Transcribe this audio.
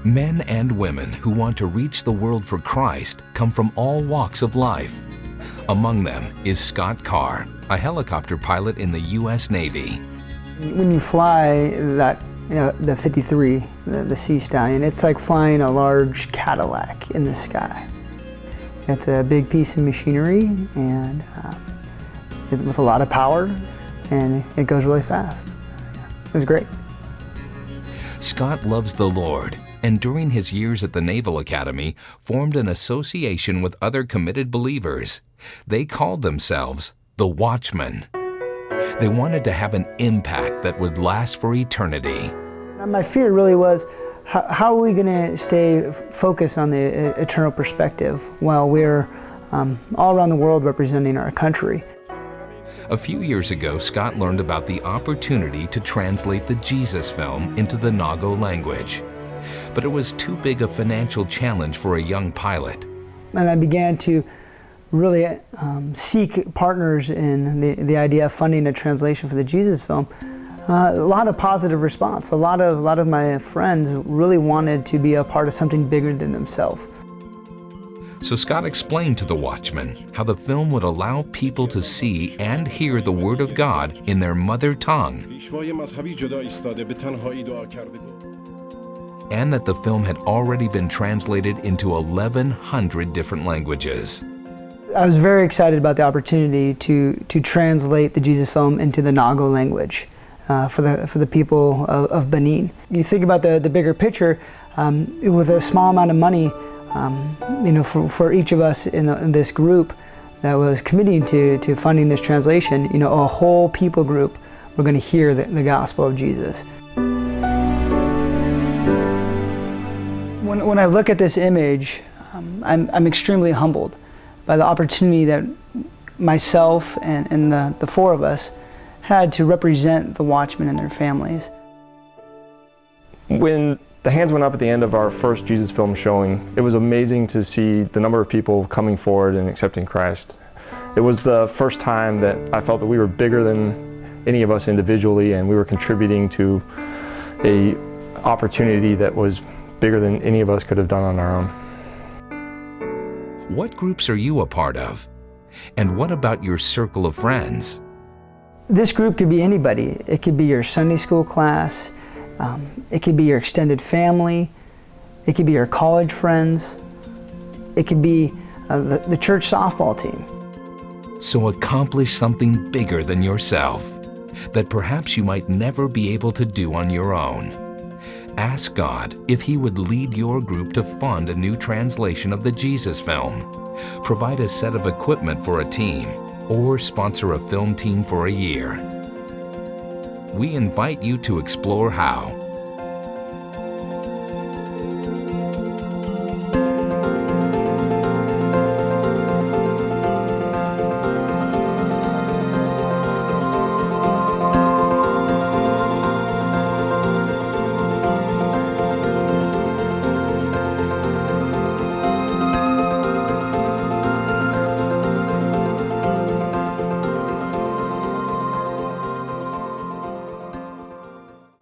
Men and women who want to reach the world for Christ come from all walks of life. Among them is Scott Carr, a helicopter pilot in the U.S. Navy. When you fly that, the 53, the Sea Stallion, it's like flying a large Cadillac in the sky. It's a big piece of machinery and with a lot of power, and it goes really fast. Yeah, it was great. Scott loves the Lord, and during his years at the Naval Academy, formed an association with other committed believers. They called themselves the Watchmen. They wanted to have an impact that would last for eternity. My fear really was, how are we going to stay focused on the eternal perspective while we're all around the world representing our country? A few years ago, Scott learned about the opportunity to translate the Jesus film into the Nago language. But it was too big a financial challenge for a young pilot. And I began to really seek partners in the idea of funding a translation for the Jesus film. A lot of positive response. A lot of my friends really wanted to be a part of something bigger than themselves. So Scott explained to the Watchmen how the film would allow people to see and hear the Word of God in their mother tongue, and that the film had already been translated into 1,100 different languages. I was very excited about the opportunity to translate the Jesus film into the Nago language for the people of Benin. You think about the bigger picture, with a small amount of money, for each of us in this group that was committing to funding this translation, a whole people group were going to hear the gospel of Jesus. When I look at this image, I'm extremely humbled by the opportunity that myself and the four of us had to represent the Watchmen and their families. When the hands went up at the end of our first Jesus film showing, it was amazing to see the number of people coming forward and accepting Christ. It was the first time that I felt that we were bigger than any of us individually, and we were contributing to an opportunity that was bigger than any of us could have done on our own. What groups are you a part of? And what about your circle of friends? This group could be anybody. It could be your Sunday school class, it could be your extended family, it could be your college friends, it could be the church softball team. So accomplish something bigger than yourself that perhaps you might never be able to do on your own. Ask God if He would lead your group to fund a new translation of the Jesus film, provide a set of equipment for a team, or sponsor a film team for a year. We invite you to explore how